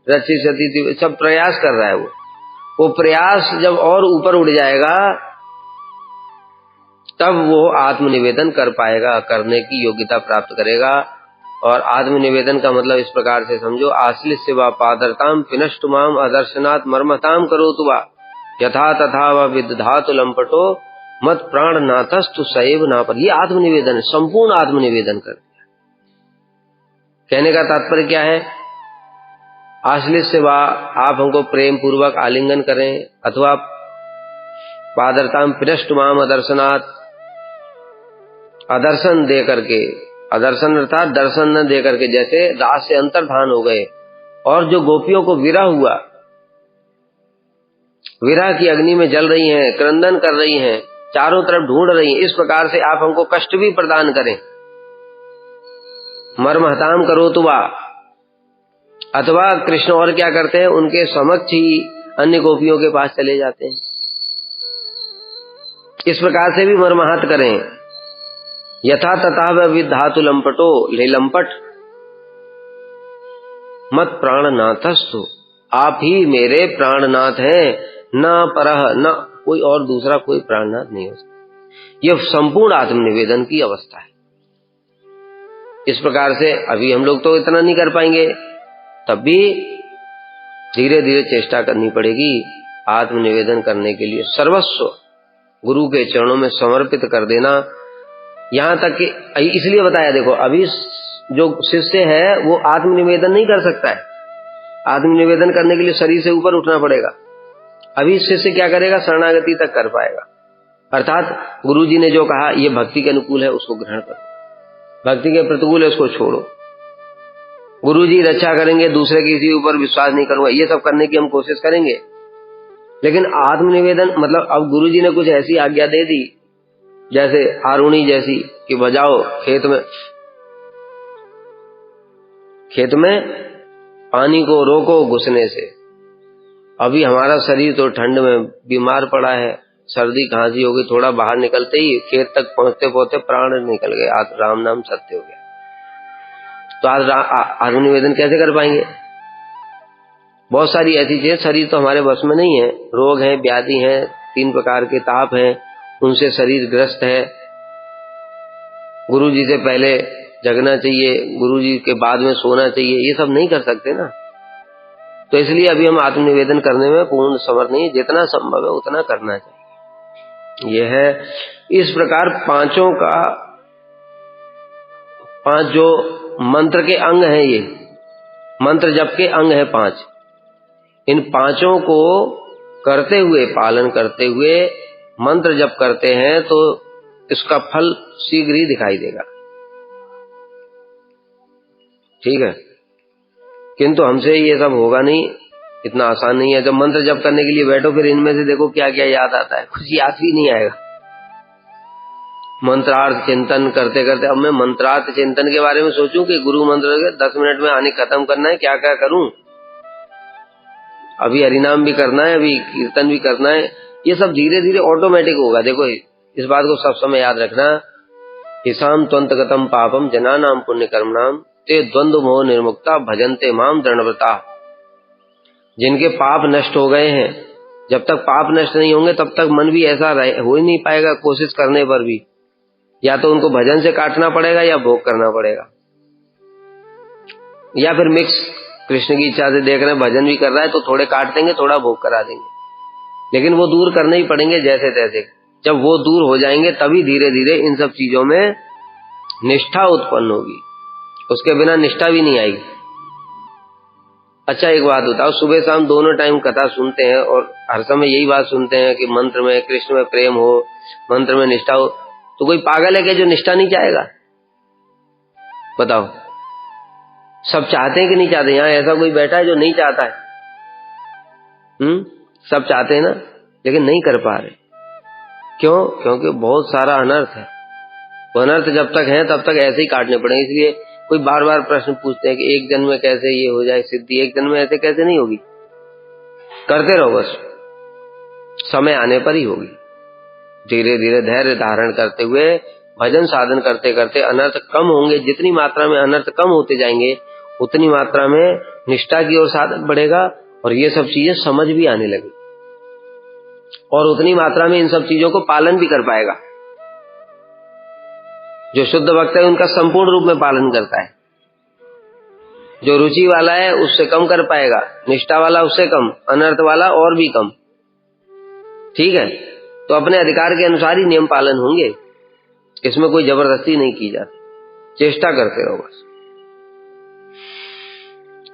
रक्षिष्यति, सब प्रयास कर रहा है। वो प्रयास जब और ऊपर उड़ जाएगा तब वो आत्मनिवेदन कर पाएगा, करने की योग्यता प्राप्त करेगा। और आत्मनिवेदन का मतलब इस प्रकार से समझो, आश्लिष्य सेवा पादरताम पिनष्टुमाम अदर्शनात् मर्मताम करोतु वा यथा तथा व विदधातु लंपटो मत प्राण नाथस्तु सैव ना पर। ये आत्मनिवेदन है, संपूर्ण आत्मनिवेदन कर दिया। कहने का तात्पर्य क्या है? आश्लिष्य सेवा, आप हमको प्रेम पूर्वक आलिंगन करें, अथवा पादरताम पिनष्टुमाम अदर्शनात्, अदर्शन दे करके, अदर्शन अर्थात दर्शन न दे करके, जैसे दास से अंतर्धान हो गए और जो गोपियों को विरह हुआ, विरह की अग्नि में जल रही हैं, क्रंदन कर रही हैं, चारों तरफ ढूंढ रही हैं, इस प्रकार से आप हमको कष्ट भी प्रदान करें। मर्महताम करो तो वा, अथवा कृष्ण और क्या करते हैं, उनके समक्ष ही अन्य गोपियों के पास चले जाते हैं, इस प्रकार से भी मर्माहत करें। यथा तथा विधातु लंपटो, ले लंपट, मत प्राणनाथस्तु, आप ही मेरे प्राणनाथ हैं, न परह, न कोई और दूसरा कोई प्राणनाथ नहीं हो सकता। यह संपूर्ण आत्मनिवेदन की अवस्था है। इस प्रकार से अभी हम लोग तो इतना नहीं कर पाएंगे, तब भी धीरे धीरे चेष्टा करनी पड़ेगी आत्मनिवेदन करने के लिए। सर्वस्व गुरु के चरणों में समर्पित कर देना, यहाँ तक कि इसलिए बताया, देखो अभी जो शिष्य है वो आत्मनिवेदन नहीं कर सकता है। आत्मनिवेदन करने के लिए शरीर से ऊपर उठना पड़ेगा। अभी शिष्य क्या करेगा, शरणागति तक कर पाएगा। अर्थात गुरुजी ने जो कहा ये भक्ति के अनुकूल है उसको ग्रहण करो, भक्ति के प्रतिकूल है उसको छोड़ो। गुरुजी रक्षा करेंगे, दूसरे किसी ऊपर विश्वास नहीं करूंगा, ये सब करने की हम कोशिश करेंगे। लेकिन आत्मनिवेदन मतलब अब गुरुजी ने कुछ ऐसी आज्ञा दे दी, जैसे आरुणी जैसी, कि बजाओ खेत में पानी को रोको घुसने से। अभी हमारा शरीर तो ठंड में बीमार पड़ा है, सर्दी खांसी हो गई, थोड़ा बाहर निकलते ही खेत तक पहुंचते पहुंचते प्राण निकल गए, आज राम नाम सत्य हो गया। तो आज आत्मनिवेदन कैसे कर पाएंगे? बहुत सारी ऐसी चीजें, शरीर तो हमारे बस में नहीं है, रोग है, व्याधि है, 3 प्रकार के ताप हैं, उनसे शरीर ग्रस्त है। गुरुजी से पहले जगना चाहिए, गुरुजी के बाद में सोना चाहिए, ये सब नहीं कर सकते ना। तो इसलिए अभी हम आत्मनिवेदन करने में पूर्ण समर्थ नहीं, जितना संभव है उतना करना चाहिए। यह है इस प्रकार 5 जो मंत्र के अंग हैं, ये मंत्र जप के अंग है 5। इन 5 को करते हुए, पालन करते हुए मंत्र जप करते हैं तो इसका फल शीघ्र ही दिखाई देगा। ठीक है, किंतु हमसे ये सब होगा नहीं, इतना आसान नहीं है। जब मंत्र जप करने के लिए बैठो फिर इनमें से देखो क्या क्या याद आता है, कुछ याद भी नहीं आएगा। मंत्रार्थ चिंतन करते करते, अब मैं मंत्रार्थ चिंतन के बारे में सोचूं कि गुरु मंत्र के 10 मिनट में आने खत्म करना है, क्या क्या करूं? अभी हरिनाम भी करना है, अभी कीर्तन भी करना है, ये सब धीरे धीरे ऑटोमेटिक होगा। देखो इस बात को सब समय याद रखना, हिसाम त्वंतगतम पापम जनानाम पुण्य कर्मणाम ते द्वंद्व मोह निर्मुक्ता भजन्ते माम दृढ़व्रता। जिनके पाप नष्ट हो गए हैं, जब तक पाप नष्ट नहीं होंगे तब तक मन भी ऐसा हो ही नहीं पाएगा, कोशिश करने पर भी। या तो उनको भजन से काटना पड़ेगा या भोग करना पड़ेगा, या फिर मिक्स। कृष्ण की इच्छा से देख रहे हैं भजन भी कर रहा है तो थोड़े काट देंगे, थोड़ा भोग करा देंगे, लेकिन वो दूर करने ही पड़ेंगे जैसे तैसे। जब वो दूर हो जाएंगे तभी धीरे धीरे इन सब चीजों में निष्ठा उत्पन्न होगी, उसके बिना निष्ठा भी नहीं आएगी। अच्छा एक बात बताओ, सुबह शाम दोनों टाइम कथा सुनते हैं और हर समय यही बात सुनते हैं कि मंत्र में कृष्ण में प्रेम हो, मंत्र में निष्ठा हो, तो कोई पागल है क्या जो निष्ठा नहीं चाहेगा? बताओ, सब चाहते हैं कि नहीं चाहते? यहाँ ऐसा कोई बैठा है जो नहीं चाहता है? सब चाहते हैं ना, लेकिन नहीं कर पा रहे। क्यों? क्योंकि बहुत सारा अनर्थ है। वो अनर्थ जब तक है तब तक ऐसे ही काटने पड़ेंगे। इसलिए कोई बार बार प्रश्न पूछते हैं कि एक जन्म में कैसे ये हो जाए सिद्धि, एक जन्म में ऐसे कैसे नहीं होगी? करते रहो, बस समय आने पर ही होगी। धीरे धीरे धैर्य धारण करते हुए भजन साधन करते करते अनर्थ कम होंगे। जितनी मात्रा में अनर्थ कम होते जाएंगे उतनी मात्रा में निष्ठा की ओर साधक बढ़ेगा और ये सब चीजें समझ भी आने लगी, और उतनी मात्रा में इन सब चीजों को पालन भी कर पाएगा। जो शुद्ध भक्त है उनका संपूर्ण रूप में पालन करता है, जो रुचि वाला है उससे कम कर पाएगा, निष्ठा वाला उससे कम, अनर्थ वाला और भी कम। ठीक है, तो अपने अधिकार के अनुसार ही नियम पालन होंगे, इसमें कोई जबरदस्ती नहीं की जाती, चेष्टा करते रहो बस।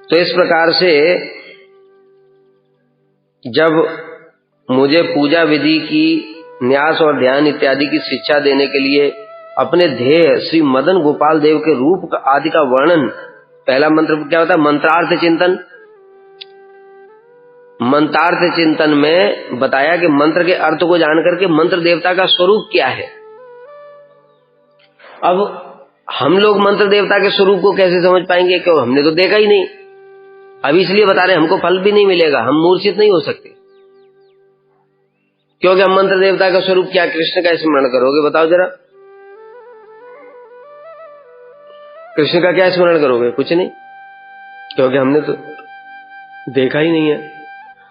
तो इस प्रकार से जब मुझे पूजा विधि की, न्यास और ध्यान इत्यादि की शिक्षा देने के लिए अपने ध्येय श्री मदन गोपाल देव के रूप आदि का वर्णन, पहला मंत्र क्या होता है? मंत्रार्थ चिंतन। मंत्रार्थ चिंतन में बताया कि मंत्र के अर्थ को जानकर के मंत्र देवता का स्वरूप क्या है। अब हम लोग मंत्र देवता के स्वरूप को कैसे समझ पाएंगे? क्यों, हमने तो देखा ही नहीं। अब इसलिए बता रहे, हमको फल भी नहीं मिलेगा, हम मूर्छित नहीं हो सकते, क्योंकि हम मंत्र देवता का स्वरूप क्या, कृष्ण का स्मरण करोगे? बताओ जरा, कृष्ण का क्या स्मरण करोगे? कुछ नहीं, क्योंकि हमने तो देखा ही नहीं है।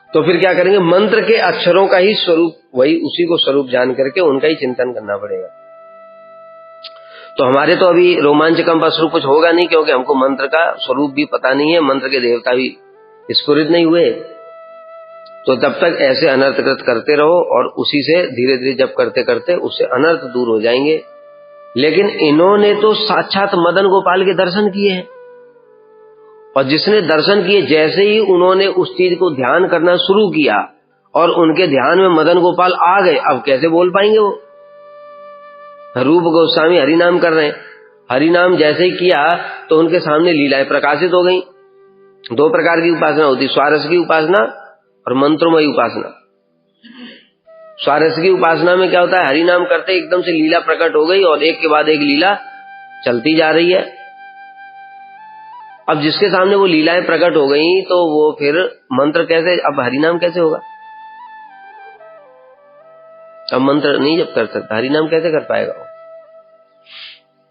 तो फिर क्या करेंगे? मंत्र के अक्षरों का ही स्वरूप, वही उसी को स्वरूप जान करके उनका ही चिंतन करना पड़ेगा। तो हमारे तो अभी रोमांचकम स्वरूप कुछ होगा नहीं, क्योंकि हमको मंत्र का स्वरूप भी पता नहीं है, मंत्र के देवता भी स्फुरित नहीं हुए। तो तब तक ऐसे अनर्थकृत करते रहो और उसी से धीरे धीरे जब करते करते उससे अनर्थ दूर हो जाएंगे। लेकिन इन्होंने तो साक्षात मदन गोपाल के दर्शन किए हैं, और जिसने दर्शन किए जैसे ही उन्होंने उस चीज को ध्यान करना शुरू किया और उनके ध्यान में मदन गोपाल आ गए, अब कैसे बोल पाएंगे वो? रूप गोस्वामी हरिनाम कर रहे हैं, हरिनाम जैसे ही किया तो उनके सामने लीलाएं प्रकाशित हो गई। दो प्रकार की उपासना होती, स्वारस की उपासना और मंत्रमयी उपासना। स्वारस की उपासना में क्या होता है, हरिनाम करते एकदम से लीला प्रकट हो गई और एक के बाद एक लीला चलती जा रही है। अब जिसके सामने वो लीलाएं प्रकट हो गई तो वो फिर मंत्र कैसे, अब हरिनाम कैसे होगा? अब मंत्र नहीं जब कर सकता, हरिनाम कैसे कर पाएगा वो?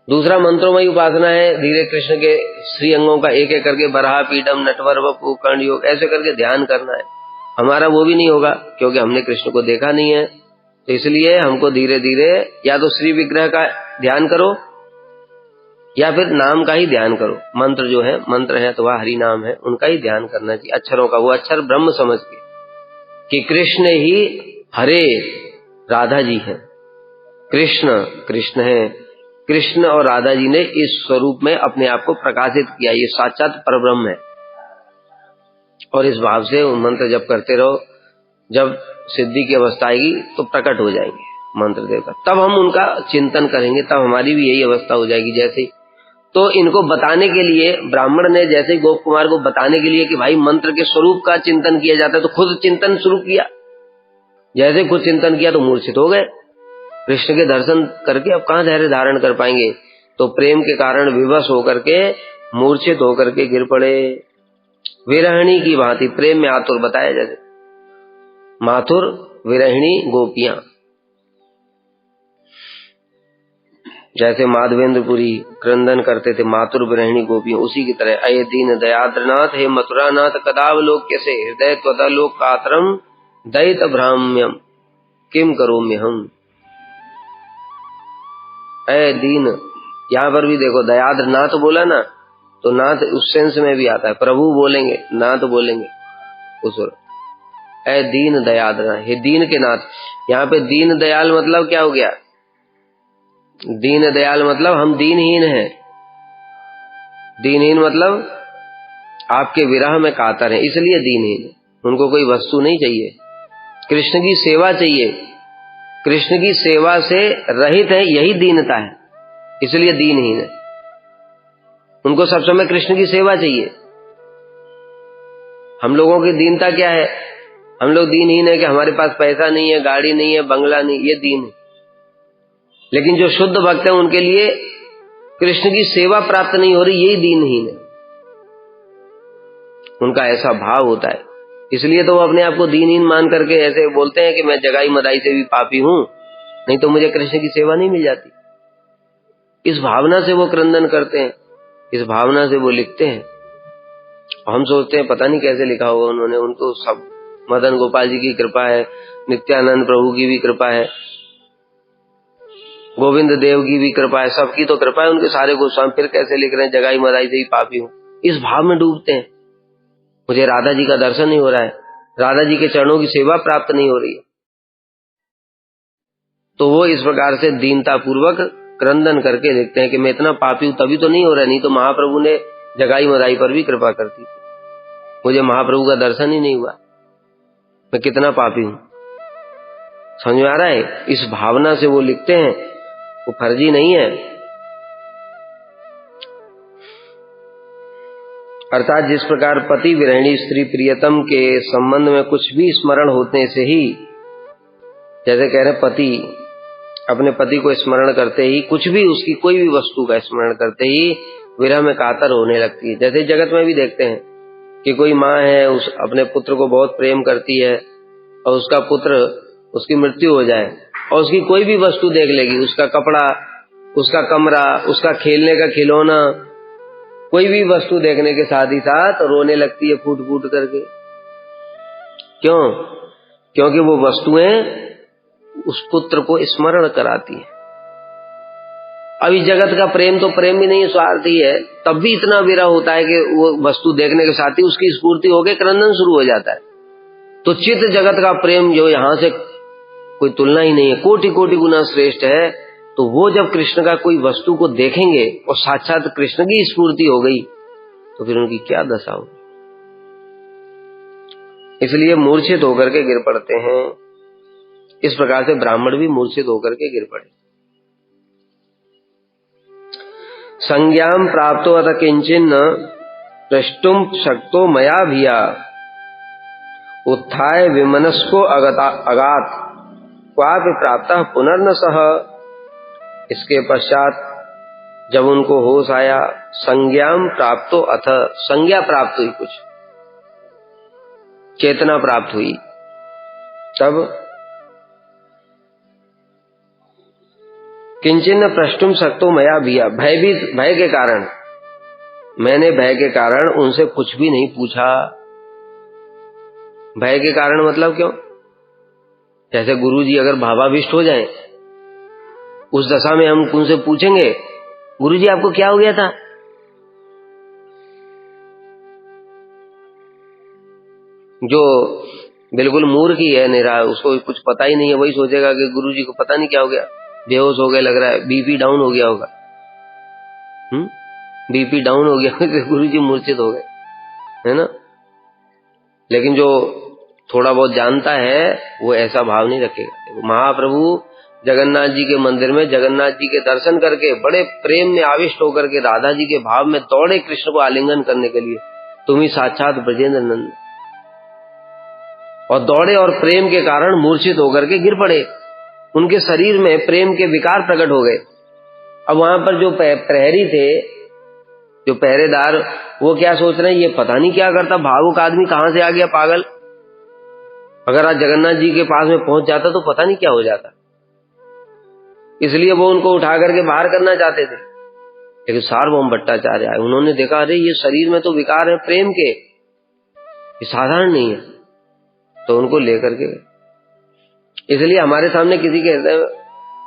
दूसरा मंत्रोमयी उपासना है, धीरे कृष्ण के श्री अंगों का एक एक करके बराह, पीडम, नटवर, वपु, कर्ण योग ऐसे करके ध्यान करना है। हमारा वो भी नहीं होगा क्योंकि हमने कृष्ण को देखा नहीं है, तो इसलिए हमको धीरे धीरे या तो श्री विग्रह का ध्यान करो या फिर नाम का ही ध्यान करो। मंत्र जो है, मंत्र है तो वह हरि नाम है, उनका ही ध्यान करना चाहिए, अक्षरों का। वो अक्षर ब्रह्म समझ के कि कृष्ण ही हरे राधा जी है, कृष्ण कृष्ण है, कृष्ण और राधा जी ने इस स्वरूप में अपने आप को प्रकाशित किया, ये साक्षात परब्रह्म है। और इस भाव से वो मंत्र जप करते रहो, जब सिद्धि की अवस्था आएगी तो प्रकट हो जाएंगे मंत्र देवता, तब हम उनका चिंतन करेंगे, तब हमारी भी यही अवस्था हो जाएगी। जैसे तो इनको बताने के लिए ब्राह्मण ने जैसे गोप कुमार को बताने के लिए कि भाई मंत्र के स्वरूप का चिंतन किया जाता है, तो खुद चिंतन शुरू किया। जैसे खुद चिंतन किया तो मूर्छित हो गए। कृष्ण के दर्शन करके अब कहां धैर्य धारण कर पाएंगे, तो प्रेम के कारण विवश होकर के मूर्छित होकर के गिर पड़े। विरहिणी की भांति प्रेम में आतुर बताया, जैसे माथुर विरहिणी गोपियां, जैसे माधवेंद्रपुरी क्रंदन करते थे मातुर विरहिणी गोपियां, उसी की तरह अये दीन दयाद्रनाथ हे मथुरानाथ कदावलोक्य से हृदय त्वदालोक कातरम दैत भ्राम्यम किम करोम्य हम। अये दीन, यहां पर भी देखो दयाद्र नाथ बोला ना, तो नाथ उस सेंस में भी आता है, प्रभु बोलेंगे नाथ बोलेंगे उस। अये दीन दयाद्र, हे दीन के नाथ। यहाँ पे दीन दयाल मतलब क्या हो गया? दीन दयाल मतलब हम दीनहीन हैं। दीनहीन मतलब आपके विरह में कातर है, इसलिए दीनहीन। उनको कोई वस्तु नहीं चाहिए, कृष्ण की सेवा चाहिए, कृष्ण की सेवा से रहित है, यही दीनता है, इसलिए दीनहीन है। उनको सब समय कृष्ण की सेवा चाहिए। हम लोगों की दीनता क्या है? हम लोग दीनहीन है कि हमारे पास पैसा नहीं है, गाड़ी नहीं है, बंगला नहीं, ये दीन है। लेकिन जो शुद्ध भक्त है उनके लिए कृष्ण की सेवा प्राप्त नहीं हो रही, यही दीनहीन है। उनका ऐसा भाव होता है, इसलिए तो वो अपने आप को दीनहीन मान करके ऐसे बोलते हैं कि मैं जगाई मदाई से भी पापी हूं, नहीं तो मुझे कृष्ण की सेवा नहीं मिल जाती। इस भावना से वो क्रंदन करते हैं, इस भावना से वो लिखते हैं। हम सोचते हैं पता नहीं कैसे लिखा होगा उन्होंने, उनको सब मदन गोपाल जी की कृपा है, नित्यानंद प्रभु की भी कृपा है, गोविंद देव की भी कृपा है, सबकी तो कृपा है उनके सारे गोस्वामी, फिर कैसे लिख रहे हैं जगाई मदाई से ही पापी हूं। इस भाव में डूबते हैं, मुझे राधा जी का दर्शन नहीं हो रहा है, राधा जी के चरणों की सेवा प्राप्त नहीं हो रही है, तो वो इस प्रकार से दीनता पूर्वक क्रंदन करके देखते हैं कि मैं इतना पापी हूं तभी तो नहीं हो रहा है, नहीं तो महाप्रभु ने जगाई मदाई पर भी कृपा करती थी, मुझे महाप्रभु का दर्शन ही नहीं हुआ, मैं कितना पापी हूं। समझ में आ रहा है? इस भावना से वो लिखते हैं, वो फर्जी नहीं है। अर्थात जिस प्रकार पति विरहिणी स्त्री प्रियतम के संबंध में कुछ भी स्मरण होने से ही, जैसे कह रहे पति अपने पति को स्मरण करते ही, कुछ भी उसकी कोई भी वस्तु का स्मरण करते ही विरह में कातर होने लगती है। जैसे जगत में भी देखते हैं कि कोई माँ है, उस अपने पुत्र को बहुत प्रेम करती है और उसका पुत्र, उसकी मृत्यु हो जाए और उसकी कोई भी वस्तु देख लेगी, उसका कपड़ा, उसका कमरा, उसका खेलने का खिलौना, कोई भी वस्तु देखने के साथ ही साथ रोने लगती है फूट फूट करके। क्यों? क्योंकि वो वस्तुएं उस पुत्र को स्मरण कराती है। अब इस जगत का प्रेम तो प्रेम भी नहीं, स्वार्थी है, तब भी इतना विरह होता है कि वो वस्तु देखने के साथ ही उसकी स्फूर्ति होकर क्रंदन शुरू हो जाता है। तो चित्त जगत का प्रेम जो यहाँ से कोई तुलना ही नहीं है, कोटि कोटि गुना श्रेष्ठ है तो वो जब कृष्ण का कोई वस्तु को देखेंगे और साक्षात कृष्ण की स्फूर्ति हो गई तो फिर उनकी क्या दशा होगी। इसलिए मूर्छित होकर के गिर पड़ते हैं। इस प्रकार से ब्राह्मण भी मूर्छित होकर के गिर पड़े। संज्ञाम प्राप्तो अथ किंचिन्न प्रष्टुम शक्तो मया भिया उत्थाय विमनस्को अगात क्वापि प्राप्तः पुनर्न सह। इसके पश्चात जब उनको होश आया, संज्ञाम प्राप्तो अथ, संज्ञा प्राप्त हुई, कुछ चेतना प्राप्त हुई, तब किंचिन प्रष्टुम शक्तो मया भिया, भय के कारण, मैंने भय के कारण उनसे कुछ भी नहीं पूछा। भय के कारण मतलब क्यों? जैसे गुरुजी अगर भावाविष्ट हो जाएं, उस दशा में हम उनसे पूछेंगे गुरुजी आपको क्या हो गया था? जो बिल्कुल मूर्ख ही है, निरा, उसको कुछ पता ही नहीं है, वही सोचेगा कि गुरुजी को पता नहीं क्या हो गया, बेहोश हो गए, लग रहा है बीपी डाउन हो गया होगा। बीपी डाउन हो गया गुरुजी मूर्छित हो गए, है ना। लेकिन जो थोड़ा बहुत जानता है वो ऐसा भाव नहीं रखेगा। महाप्रभु जगन्नाथ जी के मंदिर में जगन्नाथ जी के दर्शन करके बड़े प्रेम में आविष्ट होकर के राधा जी के भाव में दौड़े कृष्ण को आलिंगन करने के लिए, तुम ही साक्षात ब्रजेंद्र नंद, और दौड़े और प्रेम के कारण मूर्छित होकर के गिर पड़े। उनके शरीर में प्रेम के विकार प्रकट हो गए। अब वहां पर जो प्रहरी थे, जो पहरेदार, वो क्या सोच रहे हैं, ये पता नहीं क्या करता, भावुक आदमी कहां से आ गया, पागल। अगर आज जगन्नाथ जी के पास में पहुंच जाता तो पता नहीं क्या हो जाता। इसलिए वो उनको उठा करके बाहर करना चाहते थे। लेकिन सार्वभौम भट्टाचार्य आए, उन्होंने देखा अरे ये शरीर में तो विकार है प्रेम के, ये साधारण नहीं है, तो उनको लेकर के। इसलिए हमारे सामने किसी के हृदय में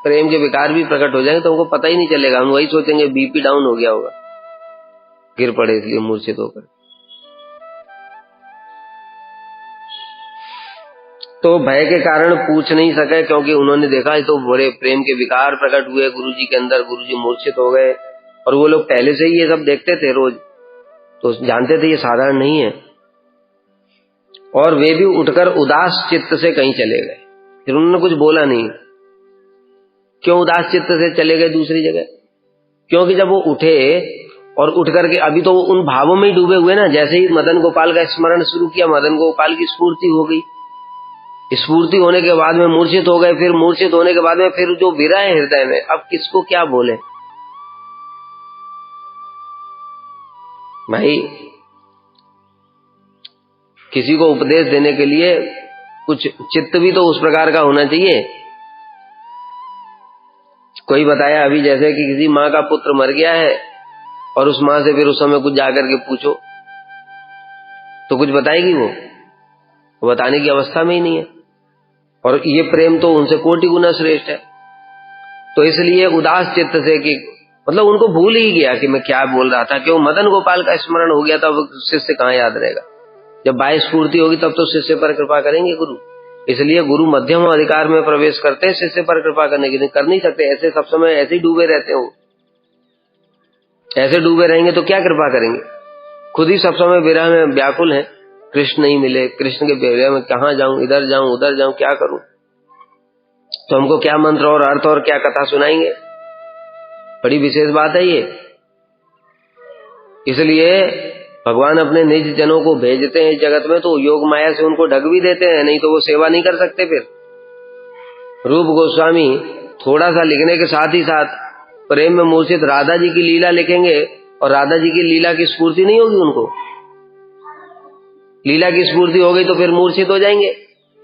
प्रेम के विकार भी प्रकट हो जाएंगे तो हमको पता ही नहीं चलेगा, हम वही सोचेंगे बीपी डाउन हो गया होगा, गिर पड़े इसलिए मूर्छित होकर। तो भय के कारण पूछ नहीं सके, क्योंकि उन्होंने देखा तो बड़े प्रेम के विकार प्रकट हुए गुरुजी के अंदर, गुरुजी मूर्छित हो गए। और वो लोग पहले से ही ये सब देखते थे रोज, तो जानते थे ये साधारण नहीं है। और वे भी उठकर उदास चित्त से कहीं चले गए। फिर उन्होंने कुछ बोला नहीं। क्यों उदास चित्त से चले गए दूसरी जगह? क्योंकि जब वो उठे और उठ करके, अभी तो वो उन भावों में ही डूबे हुए ना, जैसे ही मदन गोपाल का स्मरण शुरू किया, मदन गोपाल की स्फूर्ति हो गई। स्फूर्ति होने के बाद में मूर्छित हो गए। फिर मूर्छित होने के बाद में फिर जो विरह है हृदय में, अब किसको क्या बोले भाई। किसी को उपदेश देने के लिए कुछ चित्त भी तो उस प्रकार का होना चाहिए। कोई बताया अभी जैसे कि किसी माँ का पुत्र मर गया है और उस माँ से फिर उस समय कुछ जाकर के पूछो तो कुछ बताएगी वो बताने की अवस्था में ही नहीं है। और ये प्रेम तो उनसे कोटि गुना श्रेष्ठ है। तो इसलिए उदास चित्त से, कि मतलब उनको भूल ही गया कि मैं क्या बोल रहा था। क्यों? मदन गोपाल का स्मरण हो गया, तब शिष्य कहाँ याद रहेगा। जब बाह्य स्फूर्ति होगी तब तो शिष्य पर कृपा करेंगे गुरु। इसलिए गुरु मध्यम अधिकार में प्रवेश करते हैं शिष्य पर कृपा करने के लिए, कर नहीं सकते। ऐसे सब समय ऐसे ही डूबे रहते हो, ऐसे डूबे रहेंगे तो क्या कृपा करेंगे। खुद ही सब समय विरह में व्याकुल है, कृष्ण नहीं मिले, कृष्ण के विरह में कहाँ जाऊं, इधर जाऊं उधर जाऊं, क्या करूं। तो हमको क्या मंत्र और अर्थ और क्या कथा सुनाएंगे। बड़ी विशेष बात है ये। इसलिए भगवान अपने निज जनों को भेजते हैं जगत में, तो योग माया से उनको ढक भी देते हैं, नहीं तो वो सेवा नहीं कर सकते। फिर रूप गोस्वामी थोड़ा सा लिखने के साथ ही साथ प्रेम में मूर्छित राधा जी की लीला लिखेंगे, और राधा जी की लीला की स्फूर्ति नहीं होगी उनको। लीला की स्फूर्ति हो गई तो फिर मूर्छित हो जाएंगे,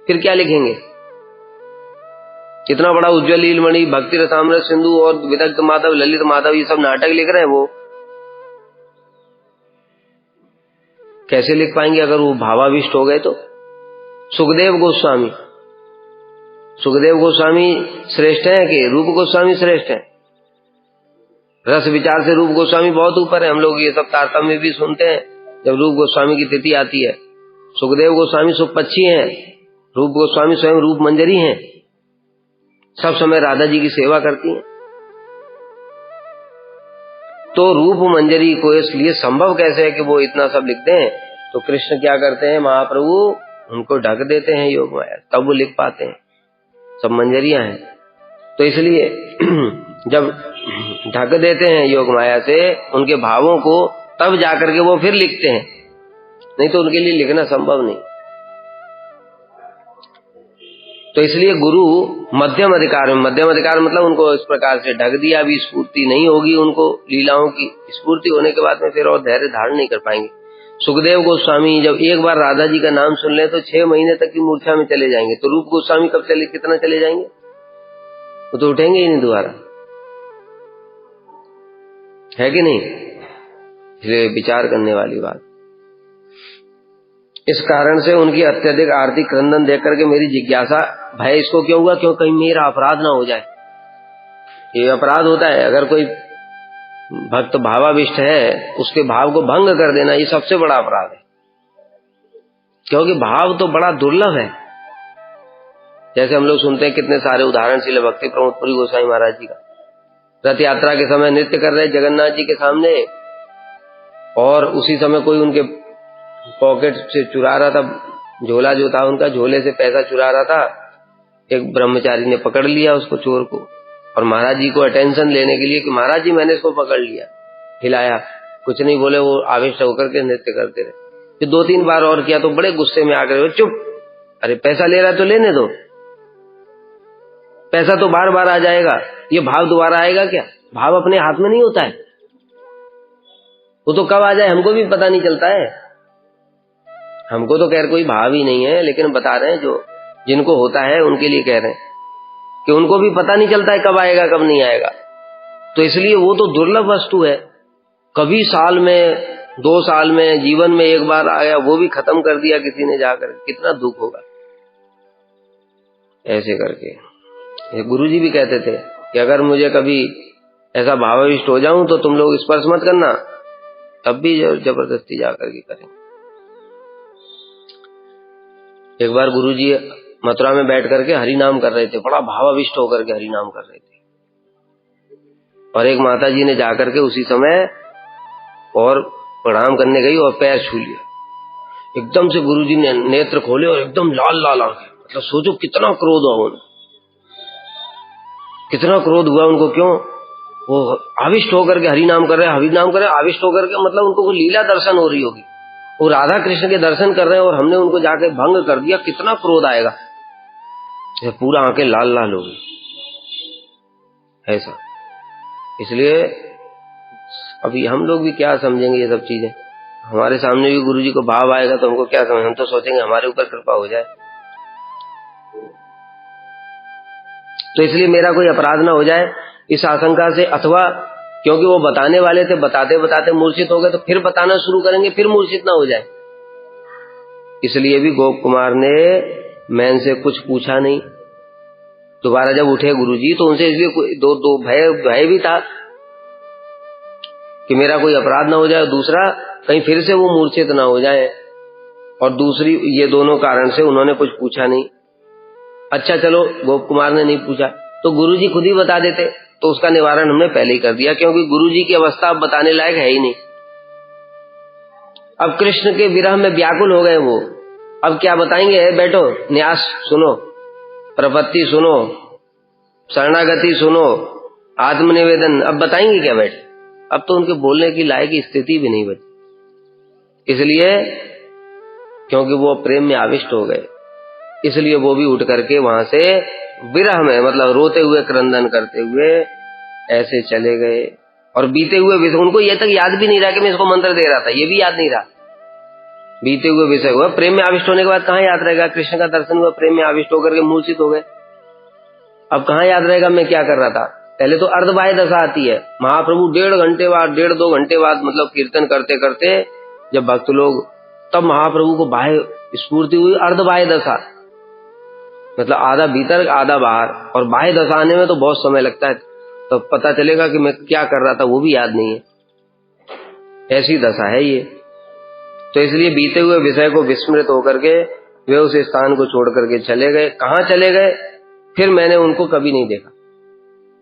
फिर क्या लिखेंगे। इतना बड़ा उज्ज्वल लीलमणि, भक्ति रसामृत सिंधु और विदग्ध माधव, ललित माधव, ये सब नाटक लिख रहे हैं, वो कैसे लिख पाएंगे अगर वो भावाविष्ट हो गए तो। सुखदेव गोस्वामी श्रेष्ठ है कि रूप गोस्वामी श्रेष्ठ है? रस विचार से रूप गोस्वामी बहुत ऊपर है। हम लोग ये सब तारतम्य भी सुनते हैं जब रूप गोस्वामी की तिथि आती है। सुखदेव गोस्वामी सुखपच्छी हैं, रूप गोस्वामी स्वयं रूप मंजरी हैं, सब समय राधा जी की सेवा करती हैं। तो रूप मंजरी को इसलिए संभव कैसे है कि वो इतना सब लिख दें? तो कृष्ण क्या करते हैं, महाप्रभु उनको ढक देते हैं योग माया, तब वो लिख पाते हैं। सब मंजरियां हैं, तो इसलिए जब ढक देते हैं योग माया से उनके भावों को, तब जाकर के वो फिर लिखते हैं, नहीं तो उनके लिए लिखना संभव नहीं। तो इसलिए गुरु मध्यम अधिकार में, मध्यम अधिकार मतलब उनको इस प्रकार से ढक दिया, अभी स्फूर्ति नहीं होगी उनको, लीलाओं की स्फूर्ति होने के बाद में फिर और धैर्य धारण नहीं कर पाएंगे। सुखदेव गोस्वामी जब एक बार राधा जी का नाम सुन ले तो 6 महीने तक की मूर्छा में चले जाएंगे। तो रूप गोस्वामी कब चले, कितना चले जाएंगे? वो तो उठेंगे ही नहीं दोबारा, है कि नहीं? इसलिए विचार करने वाली बात। इस कारण से उनकी अत्यधिक आरती क्रंदन देख करके मेरी जिज्ञासा, भय इसको क्यों हुआ, क्यों कहीं मेरा अपराध ना हो जाए। ये अपराध होता है, अगर कोई भक्त भावाविष्ट है उसके भाव को भंग कर देना, ये सबसे बड़ा अपराध है, क्योंकि भाव तो बड़ा दुर्लभ है। जैसे हम लोग सुनते हैं कितने सारे उदाहरण श्रील भक्ति प्रमोद पुरी गोस्वामी महाराज जी का, रथ यात्रा के समय नृत्य कर रहे जगन्नाथ जी के सामने, और उसी समय कोई उनके पॉकेट से चुरा रहा था, झोला जो था उनका, झोले से पैसा चुरा रहा था। एक ब्रह्मचारी ने पकड़ लिया उसको, चोर को, और महाराज जी को अटेंशन लेने के लिए कि महाराज जी मैंने इसको पकड़ लिया, हिलाया, कुछ नहीं बोले, वो आवेश होकर के नृत्य करते रहे। फिर 2-3 बार और किया तो बड़े गुस्से में आकर, चुप, अरे पैसा ले रहा तो लेने दो, पैसा तो बार बार आ जाएगा, ये भाव दोबारा आएगा क्या? भाव अपने हाथ में नहीं होता है, वो तो कब आ जाए हमको भी पता नहीं चलता है। हमको तो खैर कोई भाव ही नहीं है, लेकिन बता रहे हैं जो जिनको होता है उनके लिए कह रहे हैं कि उनको भी पता नहीं चलता है कब आएगा कब नहीं आएगा। तो इसलिए वो तो दुर्लभ वस्तु है, कभी साल में 2 साल में जीवन में एक बार आया, वो भी खत्म कर दिया किसी ने जाकर, कितना दुख होगा। ऐसे करके ये गुरुजी भी कहते थे कि अगर मुझे कभी ऐसा भावाविष्ट हो जाऊं तो तुम लोग स्पर्श मत करना, तब भी जबरदस्ती जाकर के करेंगे। एक बार गुरुजी मथुरा में बैठ करके हरि नाम कर रहे थे, बड़ा भावाविष्ट होकर के हरि नाम कर रहे थे, और एक माता जी ने जाकर के उसी समय और प्रणाम करने गई और पैर छू लिया। एकदम से गुरुजी ने नेत्र खोले और एकदम लाल लाल आंखें, मतलब सोचो कितना क्रोध हुआ उन्हें, कितना क्रोध हुआ उनको। क्यों? वो आविष्ट होकर के हरि नाम कर रहे, हरि नाम कर रहे, आविष्ट होकर के, मतलब उनको कोई लीला दर्शन हो रही होगी, वो राधा कृष्ण के दर्शन कर रहे हैं और हमने उनको जाके भंग कर दिया, कितना क्रोध आएगा, पूरा आंखें लाल लाल हो गई ऐसा। इसलिए अभी हम लोग भी क्या समझेंगे ये सब चीजें, हमारे सामने भी गुरुजी को भाव आएगा तो हमको क्या समझ, हम तो सोचेंगे हमारे ऊपर कृपा हो जाए। तो इसलिए मेरा कोई अपराध ना हो जाए इस आशंका से, अथवा क्योंकि वो बताने वाले थे, बताते बताते मूर्छित हो गए तो फिर बताना शुरू करेंगे, फिर मूर्छित ना हो जाए। इसलिए भी गोप कुमार ने मैन से कुछ पूछा नहीं। दोबारा जब उठे गुरुजी तो उनसे इसलिए दो भय भी था कि मेरा कोई अपराध ना हो जाए, दूसरा कहीं फिर से वो मूर्छित ना हो जाए, और दूसरी ये दोनों कारण से उन्होंने कुछ पूछा नहीं। अच्छा चलो गोप कुमार ने नहीं पूछा तो गुरुजी खुद ही बता देते, तो उसका निवारण हमने पहले ही कर दिया, क्योंकि गुरुजी की अवस्था अब बताने लायक है ही नहीं। अब कृष्ण के विरह में व्याकुल हो गए वो, अब क्या बताएंगे? बैठो, न्यास सुनो, प्रपत्ति सुनो, शरणागति सुनो, आत्मनिवेदन, अब बताएंगे क्या बैठ? अब तो उनके बोलने की लायक की स्थिति भी नहीं बची। इसलिए क्योंकि वो प्रेम में आविष्ट हो गए, इसलिए वो भी उठ करके वहां से विरह में, मतलब रोते हुए क्रंदन करते हुए ऐसे चले गए। और बीते हुए विषय उनको ये तक याद भी नहीं रहा कि मैं इसको मंत्र दे रहा था, ये भी याद नहीं रहा। बीते हुए विषय हुआ, प्रेम में आविष्ट होने के बाद कहाँ याद रहेगा? कृष्ण का दर्शन हुआ, प्रेम में आविष्ट होकर के मूर्छित हो गए, अब कहाँ याद रहेगा मैं क्या कर रहा था? पहले तो अर्धबाह्य दशा आती है, महाप्रभु 1.5 घंटे बाद, 1.5-2 घंटे बाद, मतलब कीर्तन करते करते जब भक्त लोग, तब महाप्रभु को बाह्य स्फूर्ति हुई, अर्धबाह्य दशा, मतलब आधा भीतर आधा बाहर, और बाह्य दशा आने में तो बहुत समय लगता है, तो पता चलेगा कि मैं क्या कर रहा था वो भी याद नहीं है, ऐसी दशा है ये। तो इसलिए बीते हुए विषय को विस्मृत होकर के वे उस स्थान को छोड़ करके चले गए। कहाँ चले गए? फिर मैंने उनको कभी नहीं देखा।